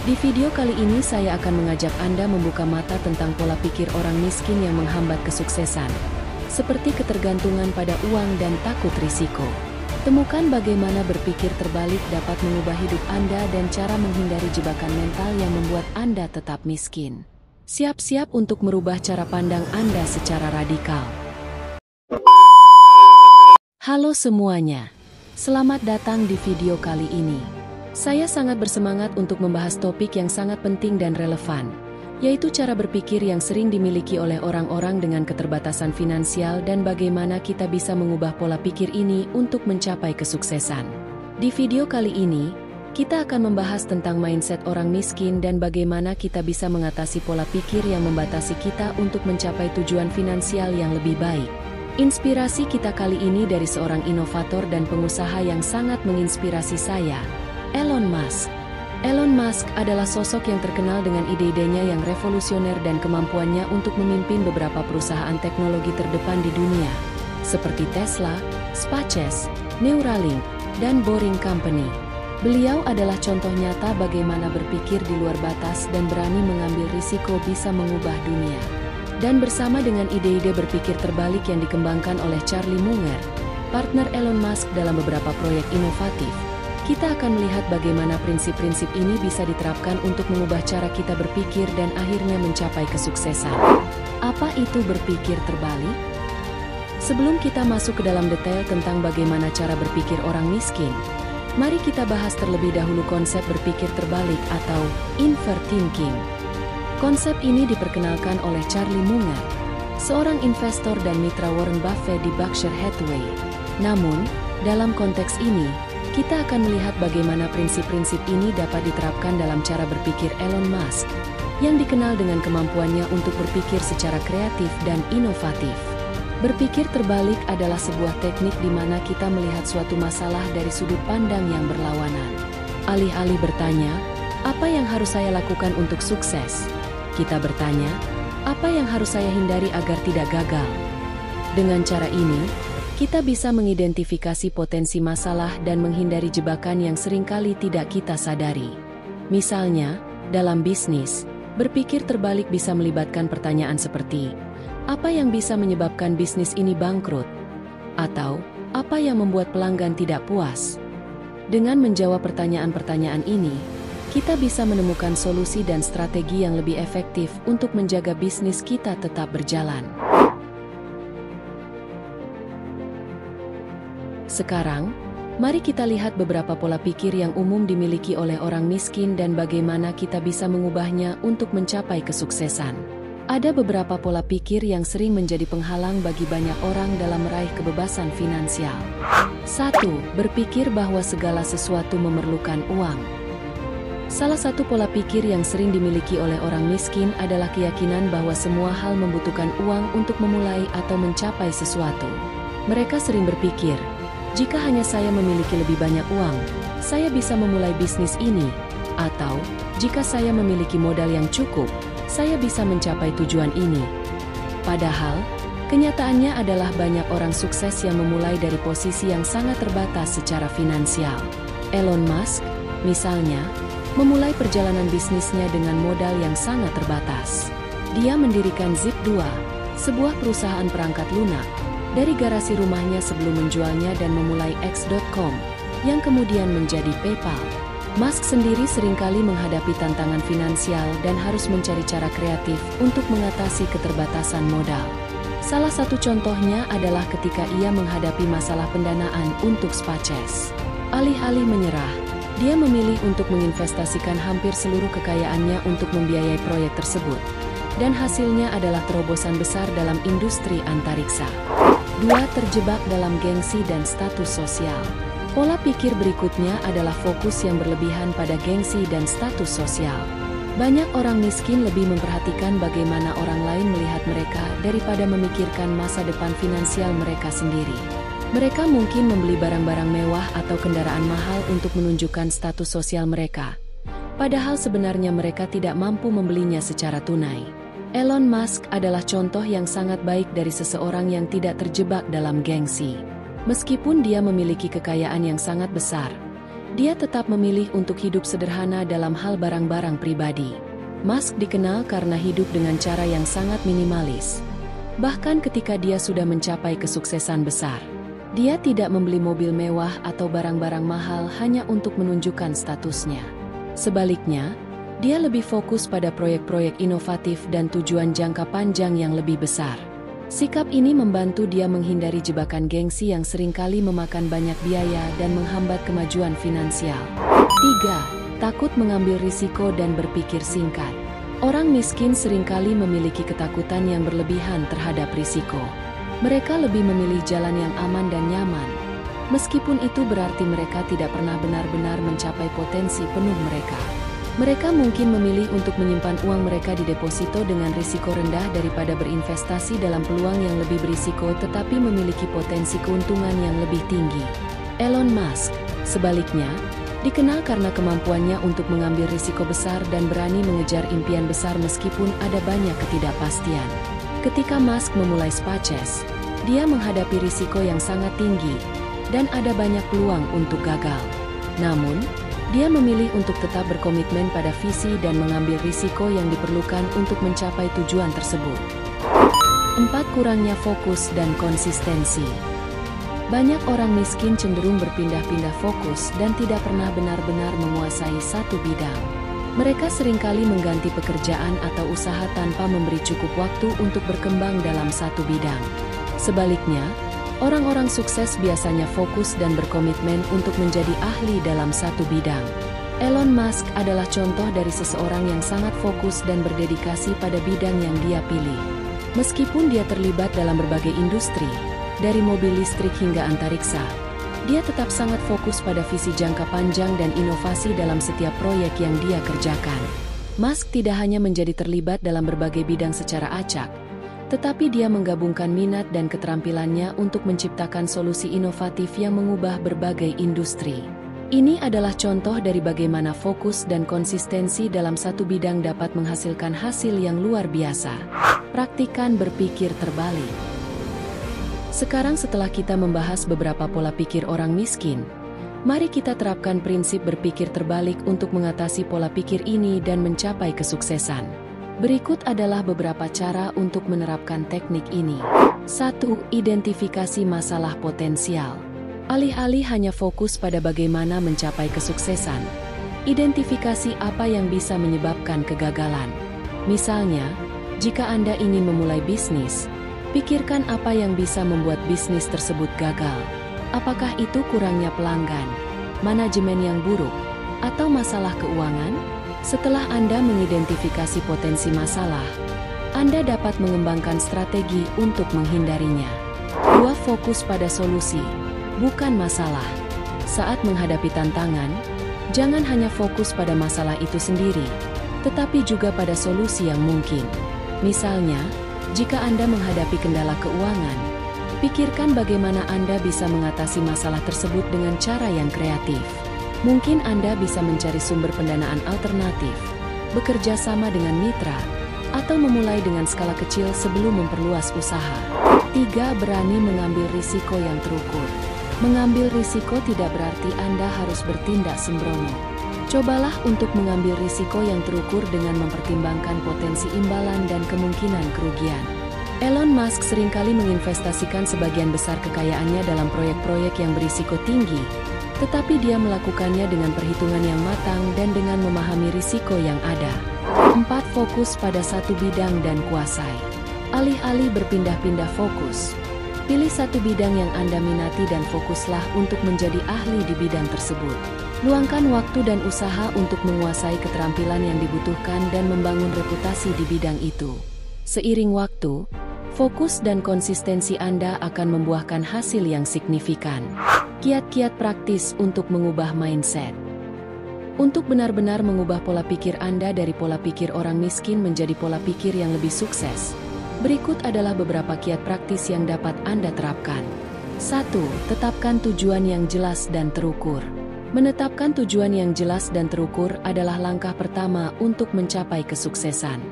Di video kali ini saya akan mengajak Anda membuka mata tentang pola pikir orang miskin yang menghambat kesuksesan, seperti ketergantungan pada uang dan takut risiko. Temukan bagaimana berpikir terbalik dapat mengubah hidup Anda dan cara menghindari jebakan mental yang membuat Anda tetap miskin. Siap-siap untuk merubah cara pandang Anda secara radikal. Halo semuanya, selamat datang di video kali ini. Saya sangat bersemangat untuk membahas topik yang sangat penting dan relevan, yaitu cara berpikir yang sering dimiliki oleh orang-orang dengan keterbatasan finansial dan bagaimana kita bisa mengubah pola pikir ini untuk mencapai kesuksesan. Di video kali ini, kita akan membahas tentang mindset orang miskin dan bagaimana kita bisa mengatasi pola pikir yang membatasi kita untuk mencapai tujuan finansial yang lebih baik. Inspirasi kita kali ini dari seorang inovator dan pengusaha yang sangat menginspirasi saya, Elon Musk. Elon Musk adalah sosok yang terkenal dengan ide-idenya yang revolusioner dan kemampuannya untuk memimpin beberapa perusahaan teknologi terdepan di dunia, seperti Tesla, SpaceX, Neuralink, dan Boring Company. Beliau adalah contoh nyata bagaimana berpikir di luar batas dan berani mengambil risiko bisa mengubah dunia. Dan bersama dengan ide-ide berpikir terbalik yang dikembangkan oleh Charlie Munger, partner Elon Musk dalam beberapa proyek inovatif, kita akan melihat bagaimana prinsip-prinsip ini bisa diterapkan untuk mengubah cara kita berpikir dan akhirnya mencapai kesuksesan. Apa itu berpikir terbalik? Sebelum kita masuk ke dalam detail tentang bagaimana cara berpikir orang miskin, mari kita bahas terlebih dahulu konsep berpikir terbalik atau invert thinking. Konsep ini diperkenalkan oleh Charlie Munger, seorang investor dan mitra Warren Buffett di Berkshire Hathaway. Namun, dalam konteks ini, kita akan melihat bagaimana prinsip-prinsip ini dapat diterapkan dalam cara berpikir Elon Musk, yang dikenal dengan kemampuannya untuk berpikir secara kreatif dan inovatif. Berpikir terbalik adalah sebuah teknik di mana kita melihat suatu masalah dari sudut pandang yang berlawanan. Alih-alih bertanya, apa yang harus saya lakukan untuk sukses? Kita bertanya, apa yang harus saya hindari agar tidak gagal? Dengan cara ini, kita bisa mengidentifikasi potensi masalah dan menghindari jebakan yang seringkali tidak kita sadari. Misalnya, dalam bisnis, berpikir terbalik bisa melibatkan pertanyaan seperti, apa yang bisa menyebabkan bisnis ini bangkrut? Atau, apa yang membuat pelanggan tidak puas? Dengan menjawab pertanyaan-pertanyaan ini, kita bisa menemukan solusi dan strategi yang lebih efektif untuk menjaga bisnis kita tetap berjalan. Sekarang, mari kita lihat beberapa pola pikir yang umum dimiliki oleh orang miskin dan bagaimana kita bisa mengubahnya untuk mencapai kesuksesan. Ada beberapa pola pikir yang sering menjadi penghalang bagi banyak orang dalam meraih kebebasan finansial. 1. Berpikir bahwa segala sesuatu memerlukan uang. Salah satu pola pikir yang sering dimiliki oleh orang miskin adalah keyakinan bahwa semua hal membutuhkan uang untuk memulai atau mencapai sesuatu. Mereka sering berpikir, jika hanya saya memiliki lebih banyak uang, saya bisa memulai bisnis ini. Atau, jika saya memiliki modal yang cukup, saya bisa mencapai tujuan ini. Padahal, kenyataannya adalah banyak orang sukses yang memulai dari posisi yang sangat terbatas secara finansial. Elon Musk, misalnya, memulai perjalanan bisnisnya dengan modal yang sangat terbatas. Dia mendirikan Zip2, sebuah perusahaan perangkat lunak, dari garasi rumahnya sebelum menjualnya dan memulai X.com, yang kemudian menjadi PayPal. Musk sendiri seringkali menghadapi tantangan finansial dan harus mencari cara kreatif untuk mengatasi keterbatasan modal. Salah satu contohnya adalah ketika ia menghadapi masalah pendanaan untuk SpaceX. Alih-alih menyerah, dia memilih untuk menginvestasikan hampir seluruh kekayaannya untuk membiayai proyek tersebut. Dan hasilnya adalah terobosan besar dalam industri antariksa. 2. Terjebak dalam gengsi dan status sosial. Pola pikir berikutnya adalah fokus yang berlebihan pada gengsi dan status sosial. Banyak orang miskin lebih memperhatikan bagaimana orang lain melihat mereka daripada memikirkan masa depan finansial mereka sendiri. Mereka mungkin membeli barang-barang mewah atau kendaraan mahal untuk menunjukkan status sosial mereka, padahal sebenarnya mereka tidak mampu membelinya secara tunai. Elon Musk adalah contoh yang sangat baik dari seseorang yang tidak terjebak dalam gengsi. Meskipun dia memiliki kekayaan yang sangat besar, dia tetap memilih untuk hidup sederhana dalam hal barang-barang pribadi. Musk dikenal karena hidup dengan cara yang sangat minimalis. Bahkan ketika dia sudah mencapai kesuksesan besar, dia tidak membeli mobil mewah atau barang-barang mahal hanya untuk menunjukkan statusnya. Sebaliknya, dia lebih fokus pada proyek-proyek inovatif dan tujuan jangka panjang yang lebih besar. Sikap ini membantu dia menghindari jebakan gengsi yang seringkali memakan banyak biaya dan menghambat kemajuan finansial. 3. Takut mengambil risiko dan berpikir singkat. Orang miskin seringkali memiliki ketakutan yang berlebihan terhadap risiko. Mereka lebih memilih jalan yang aman dan nyaman, meskipun itu berarti mereka tidak pernah benar-benar mencapai potensi penuh mereka. Mereka mungkin memilih untuk menyimpan uang mereka di deposito dengan risiko rendah daripada berinvestasi dalam peluang yang lebih berisiko tetapi memiliki potensi keuntungan yang lebih tinggi. Elon Musk, sebaliknya, dikenal karena kemampuannya untuk mengambil risiko besar dan berani mengejar impian besar meskipun ada banyak ketidakpastian. Ketika Musk memulai SpaceX, dia menghadapi risiko yang sangat tinggi dan ada banyak peluang untuk gagal. Namun, dia memilih untuk tetap berkomitmen pada visi dan mengambil risiko yang diperlukan untuk mencapai tujuan tersebut. 4. Kurangnya fokus dan konsistensi. Banyak orang miskin cenderung berpindah-pindah fokus dan tidak pernah benar-benar menguasai satu bidang. Mereka seringkali mengganti pekerjaan atau usaha tanpa memberi cukup waktu untuk berkembang dalam satu bidang. Sebaliknya, orang-orang sukses biasanya fokus dan berkomitmen untuk menjadi ahli dalam satu bidang. Elon Musk adalah contoh dari seseorang yang sangat fokus dan berdedikasi pada bidang yang dia pilih. Meskipun dia terlibat dalam berbagai industri, dari mobil listrik hingga antariksa, dia tetap sangat fokus pada visi jangka panjang dan inovasi dalam setiap proyek yang dia kerjakan. Musk tidak hanya menjadi terlibat dalam berbagai bidang secara acak, tetapi dia menggabungkan minat dan keterampilannya untuk menciptakan solusi inovatif yang mengubah berbagai industri. Ini adalah contoh dari bagaimana fokus dan konsistensi dalam satu bidang dapat menghasilkan hasil yang luar biasa. Praktikan berpikir terbalik. Sekarang setelah kita membahas beberapa pola pikir orang miskin, mari kita terapkan prinsip berpikir terbalik untuk mengatasi pola pikir ini dan mencapai kesuksesan. Berikut adalah beberapa cara untuk menerapkan teknik ini. 1. Identifikasi masalah potensial. Alih-alih hanya fokus pada bagaimana mencapai kesuksesan, identifikasi apa yang bisa menyebabkan kegagalan. Misalnya, jika Anda ingin memulai bisnis, pikirkan apa yang bisa membuat bisnis tersebut gagal. Apakah itu kurangnya pelanggan, manajemen yang buruk, atau masalah keuangan? Setelah Anda mengidentifikasi potensi masalah, Anda dapat mengembangkan strategi untuk menghindarinya. 2. Fokus pada solusi, bukan masalah. Saat menghadapi tantangan, jangan hanya fokus pada masalah itu sendiri, tetapi juga pada solusi yang mungkin. Misalnya, jika Anda menghadapi kendala keuangan, pikirkan bagaimana Anda bisa mengatasi masalah tersebut dengan cara yang kreatif. Mungkin Anda bisa mencari sumber pendanaan alternatif, bekerja sama dengan mitra, atau memulai dengan skala kecil sebelum memperluas usaha. 3. Berani mengambil risiko yang terukur. Mengambil risiko tidak berarti Anda harus bertindak sembrono. Cobalah untuk mengambil risiko yang terukur dengan mempertimbangkan potensi imbalan dan kemungkinan kerugian. Elon Musk seringkali menginvestasikan sebagian besar kekayaannya dalam proyek-proyek yang berisiko tinggi, tetapi dia melakukannya dengan perhitungan yang matang dan dengan memahami risiko yang ada. 4. Fokus pada satu bidang dan kuasai. Alih-alih berpindah-pindah fokus, pilih satu bidang yang Anda minati dan fokuslah untuk menjadi ahli di bidang tersebut. Luangkan waktu dan usaha untuk menguasai keterampilan yang dibutuhkan dan membangun reputasi di bidang itu. Seiring waktu, fokus dan konsistensi Anda akan membuahkan hasil yang signifikan. Kiat-kiat praktis untuk mengubah mindset. Untuk benar-benar mengubah pola pikir Anda dari pola pikir orang miskin menjadi pola pikir yang lebih sukses, berikut adalah beberapa kiat praktis yang dapat Anda terapkan. 1. Tetapkan tujuan yang jelas dan terukur. Menetapkan tujuan yang jelas dan terukur adalah langkah pertama untuk mencapai kesuksesan.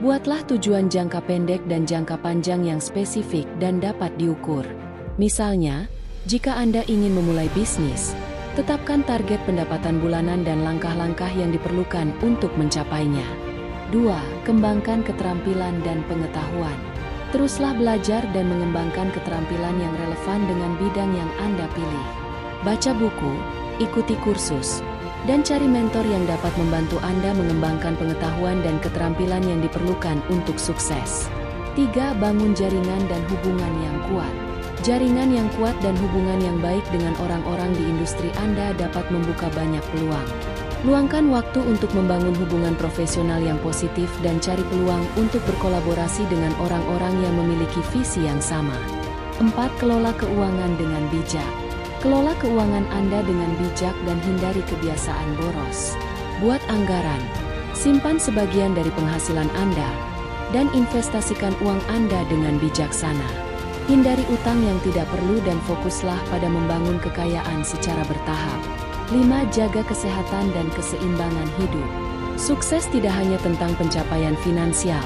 Buatlah tujuan jangka pendek dan jangka panjang yang spesifik dan dapat diukur. Misalnya, jika Anda ingin memulai bisnis, Tetapkan target pendapatan bulanan dan langkah-langkah yang diperlukan untuk mencapainya. 2. Kembangkan keterampilan dan pengetahuan. Teruslah belajar dan mengembangkan keterampilan yang relevan dengan bidang yang Anda pilih. Baca buku, ikuti kursus, dan cari mentor yang dapat membantu Anda mengembangkan pengetahuan dan keterampilan yang diperlukan untuk sukses. 3. Bangun jaringan dan hubungan yang kuat. Jaringan yang kuat dan hubungan yang baik dengan orang-orang di industri Anda dapat membuka banyak peluang. Luangkan waktu untuk membangun hubungan profesional yang positif dan cari peluang untuk berkolaborasi dengan orang-orang yang memiliki visi yang sama. 4. Kelola keuangan dengan bijak. Kelola keuangan Anda dengan bijak dan hindari kebiasaan boros. Buat anggaran, simpan sebagian dari penghasilan Anda, dan investasikan uang Anda dengan bijaksana. Hindari utang yang tidak perlu dan fokuslah pada membangun kekayaan secara bertahap. 5. Jaga kesehatan dan keseimbangan hidup. Sukses tidak hanya tentang pencapaian finansial,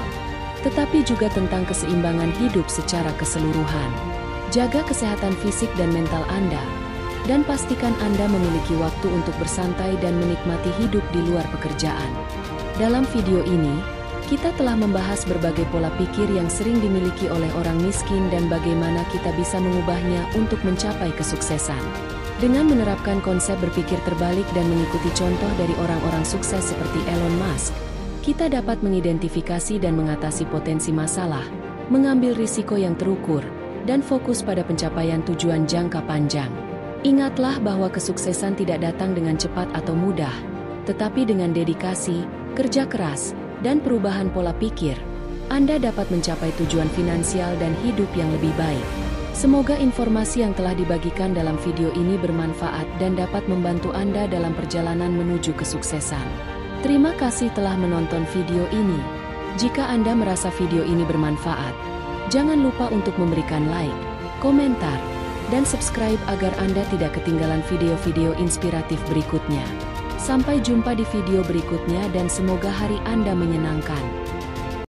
tetapi juga tentang keseimbangan hidup secara keseluruhan. Jaga kesehatan fisik dan mental Anda, dan pastikan Anda memiliki waktu untuk bersantai dan menikmati hidup di luar pekerjaan. Dalam video ini, kita telah membahas berbagai pola pikir yang sering dimiliki oleh orang miskin dan bagaimana kita bisa mengubahnya untuk mencapai kesuksesan. Dengan menerapkan konsep berpikir terbalik dan mengikuti contoh dari orang-orang sukses seperti Elon Musk, kita dapat mengidentifikasi dan mengatasi potensi masalah, mengambil risiko yang terukur, dan fokus pada pencapaian tujuan jangka panjang. Ingatlah bahwa kesuksesan tidak datang dengan cepat atau mudah, tetapi dengan dedikasi, kerja keras, dan perubahan pola pikir, Anda dapat mencapai tujuan finansial dan hidup yang lebih baik. Semoga informasi yang telah dibagikan dalam video ini bermanfaat dan dapat membantu Anda dalam perjalanan menuju kesuksesan. Terima kasih telah menonton video ini. Jika Anda merasa video ini bermanfaat, jangan lupa untuk memberikan like, komentar, dan subscribe agar Anda tidak ketinggalan video-video inspiratif berikutnya. Sampai jumpa di video berikutnya dan semoga hari Anda menyenangkan.